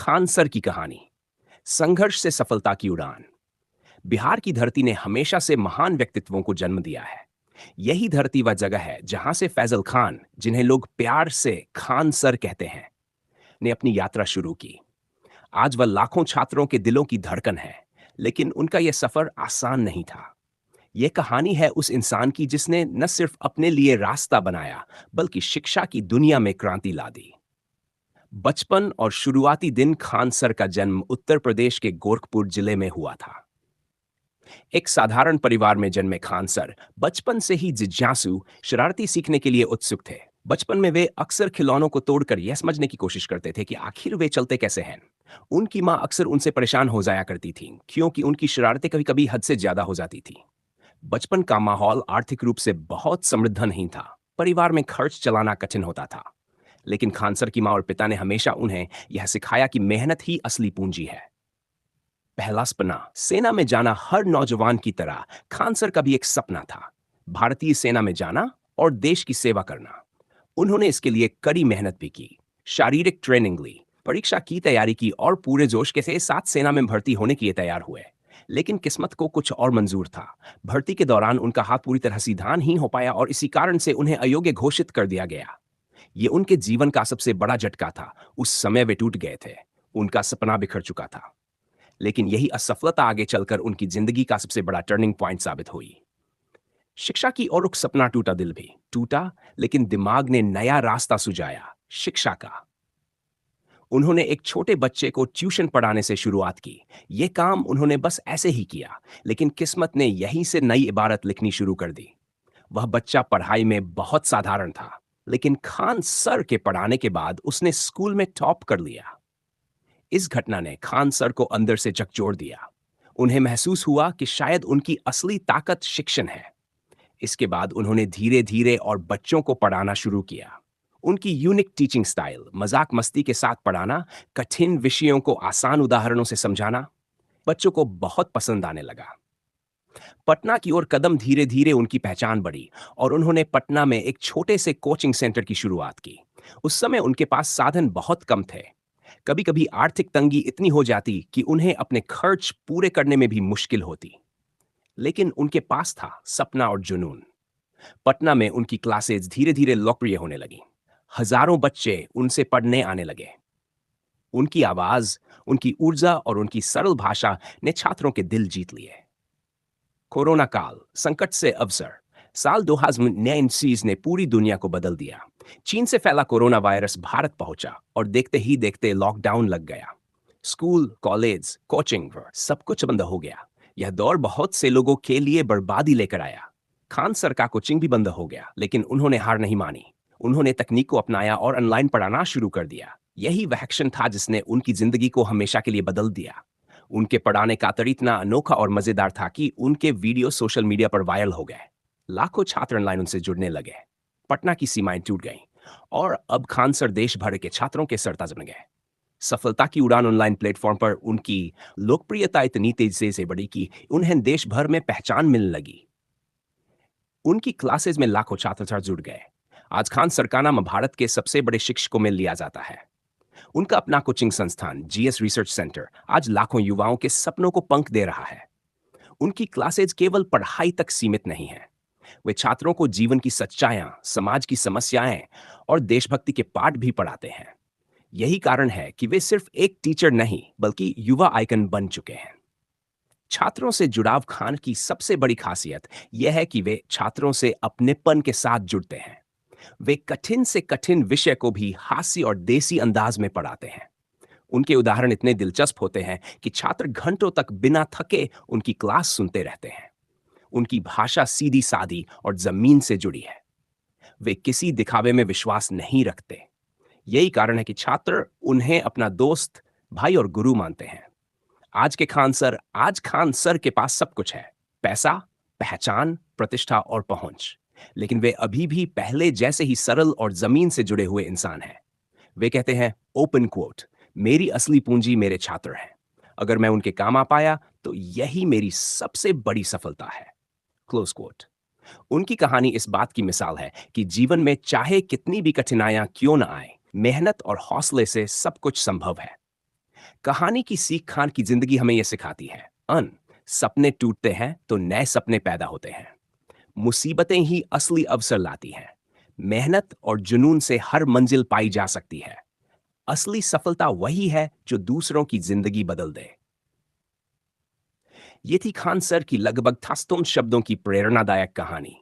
Khan sir की कहानी, संघर्ष से सफलता की उड़ान। बिहार की धरती ने हमेशा से महान व्यक्तित्वों को जन्म दिया है। यही धरती वह जगह है जहां से फैजल खान, जिन्हें लोग प्यार से खान सर कहते हैं, ने अपनी यात्रा शुरू की। आज वह लाखों छात्रों के दिलों की धड़कन है, लेकिन उनका यह सफर आसान नहीं था। यह कहानी है उस इंसान की जिसने न सिर्फ अपने लिए रास्ता बनाया, बल्कि शिक्षा की दुनिया में क्रांति ला दी। बचपन और शुरुआती दिन। खान सर का जन्म उत्तर प्रदेश के गोरखपुर जिले में हुआ था। एक साधारण परिवार में जन्मे खान सर बचपन से ही जिज्ञासु, शरारती, सीखने के लिए उत्सुक थे। बचपन में वे अक्सर खिलौनों को तोड़कर यह समझने की कोशिश करते थे कि आखिर वे चलते कैसे हैं। उनकी माँ अक्सर उनसे परेशान हो जाया करती थी, क्योंकि उनकी शरारतें कभी कभी हद से ज्यादा हो जाती थी। बचपन का माहौल आर्थिक रूप से बहुत समृद्ध नहीं था। परिवार में खर्च चलाना कठिन होता था। लेकिन खान सर की माँ और पिता ने हमेशा उन्हें यह सिखाया कि मेहनत ही असली पूंजी है। पहला सपना, सेना में जाना। हर नौजवान की तरह खान सर का भी एक सपना था, भारतीय सेना में जाना और देश की सेवा करना। उन्होंने इसके लिए कड़ी मेहनत भी की, शारीरिक ट्रेनिंग ली, परीक्षा की तैयारी की और पूरे जोश के साथ सेना में भर्ती होने के लिए तैयार हुए। लेकिन किस्मत को कुछ और मंजूर था। भर्ती के दौरान उनका हाथ पूरी तरह सीधा नहीं हो पाया और इसी कारण से उन्हें अयोग्य घोषित कर दिया गया। ये उनके जीवन का सबसे बड़ा झटका था। उस समय वे टूट गए थे, उनका सपना बिखर चुका था। लेकिन यही असफलता आगे चलकर उनकी जिंदगी का सबसे बड़ा टर्निंग पॉइंट साबित हुई। शिक्षा की ओर रुख, सपना टूटा, दिल भी टूटा, लेकिन दिमाग ने नया रास्ता सुझाया, शिक्षा का। उन्होंने एक छोटे बच्चे को ट्यूशन पढ़ाने से शुरुआत की। यह काम उन्होंने बस ऐसे ही किया, लेकिन किस्मत ने यहीं से नई इबारत लिखनी शुरू कर दी। वह बच्चा पढ़ाई में बहुत साधारण था, लेकिन खान सर के पढ़ाने के बाद उसने स्कूल में टॉप कर लिया। इस घटना ने खान सर को अंदर से झकझोर दिया। उन्हें महसूस हुआ कि शायद उनकी असली ताकत शिक्षण है। इसके बाद उन्होंने धीरे धीरे और बच्चों को पढ़ाना शुरू किया। उनकी यूनिक टीचिंग स्टाइल, मजाक मस्ती के साथ पढ़ाना, कठिन विषयों को आसान उदाहरणों से समझाना, बच्चों को बहुत पसंद आने लगा। पटना की ओर कदम धीरे धीरे उनकी पहचान बढ़ी और उन्होंने पटना में एक छोटे से कोचिंग सेंटर की शुरुआत की। उस समय उनके पास साधन बहुत कम थे। कभी कभी आर्थिक तंगी इतनी हो जाती कि उन्हें अपने खर्च पूरे करने में भी मुश्किल होती। लेकिन उनके पास था सपना और जुनून। पटना में उनकी क्लासेज धीरे धीरे लोकप्रिय होने लगी। हजारों बच्चे उनसे पढ़ने आने लगे। उनकी आवाज, उनकी ऊर्जा और उनकी सरल भाषा ने छात्रों के दिल जीत लिए। कोरोना काल, संकट से अवसर। साल 2019 ने पूरी दुनिया को बदल दिया। चीन से फैला कोरोना वायरस भारत पहुंचा और देखते ही देखते लॉकडाउन लग गया। स्कूल, कॉलेज, कोचिंग, सब कुछ बंद हो गया। यह दौर बहुत से लोगों के लिए बर्बादी लेकर आया। खान सर का कोचिंग भी बंद हो गया, लेकिन उन्होंने हार नहीं मानी। उन्होंने तकनीक को अपनाया और ऑनलाइन पढ़ाना शुरू कर दिया। यही वह एक्शन था जिसने उनकी जिंदगी को हमेशा के लिए बदल दिया। उनके पढ़ाने का तरीका इतना अनोखा और मजेदार था कि उनके वीडियो सोशल मीडिया पर वायरल हो गए। लाखों छात्र ऑनलाइन उनसे जुड़ने लगे। पटना की सीमाएं टूट गईं और अब खान सर देश भर के छात्रों के सरताज बन गए। सफलता की उड़ान ऑनलाइन प्लेटफॉर्म पर उनकी लोकप्रियता इतनी तेजी से बढ़ी कि उन्हें देश भर में पहचान मिलने लगी। उनकी क्लासेज में लाखों छात्र छात्र जुड़ गए। आज खान सर का नाम भारत के सबसे बड़े शिक्षकों में लिया जाता है। उनका अपना कोचिंग संस्थान जीएस रिसर्च सेंटर आज लाखों युवाओं के सपनों को पंख दे रहा है। उनकी क्लासेज केवल पढ़ाई तक सीमित नहीं है। वे छात्रों को जीवन की सच्चाइयां, समाज की समस्याएं और देशभक्ति के पाठ भी पढ़ाते हैं। यही कारण है कि वे सिर्फ एक टीचर नहीं, बल्कि युवा आइकन बन चुके हैं। छात्रों से जुड़ाव खान की सबसे बड़ी खासियत यह है कि वे छात्रों से अपनेपन के साथ जुड़ते हैं। वे कठिन से कठिन विषय को भी हास्य और देसी अंदाज में पढ़ाते हैं। उनके उदाहरण इतने दिलचस्प होते हैं कि छात्र घंटों तक बिना थके उनकी क्लास सुनते रहते हैं। उनकी भाषा सीधी सादी और जमीन से जुड़ी है। वे किसी दिखावे में विश्वास नहीं रखते। यही कारण है कि छात्र उन्हें अपना दोस्त, भाई और गुरु मानते हैं। आज खान सर के पास सब कुछ है, पैसा, पहचान, प्रतिष्ठा और पहुंच। लेकिन वे अभी भी पहले जैसे ही सरल और जमीन से जुड़े हुए इंसान हैं। वे कहते हैं, ओपन कोट, मेरी असली पूंजी मेरे छात्र हैं। अगर मैं उनके काम आ पाया तो यही मेरी सबसे बड़ी सफलता है। Close quote. उनकी कहानी इस बात की मिसाल है कि जीवन में चाहे कितनी भी कठिनाइयां क्यों न आए, मेहनत और हौसले से सब कुछ संभव है। कहानी की सीख खान की जिंदगी हमें यह सिखाती है। सपने टूटते हैं तो नए सपने पैदा होते हैं। मुसीबतें ही असली अवसर लाती हैं। मेहनत और जुनून से हर मंजिल पाई जा सकती है। असली सफलता वही है जो दूसरों की जिंदगी बदल दे। ये थी खान सर की लगभग 800 शब्दों की प्रेरणादायक कहानी।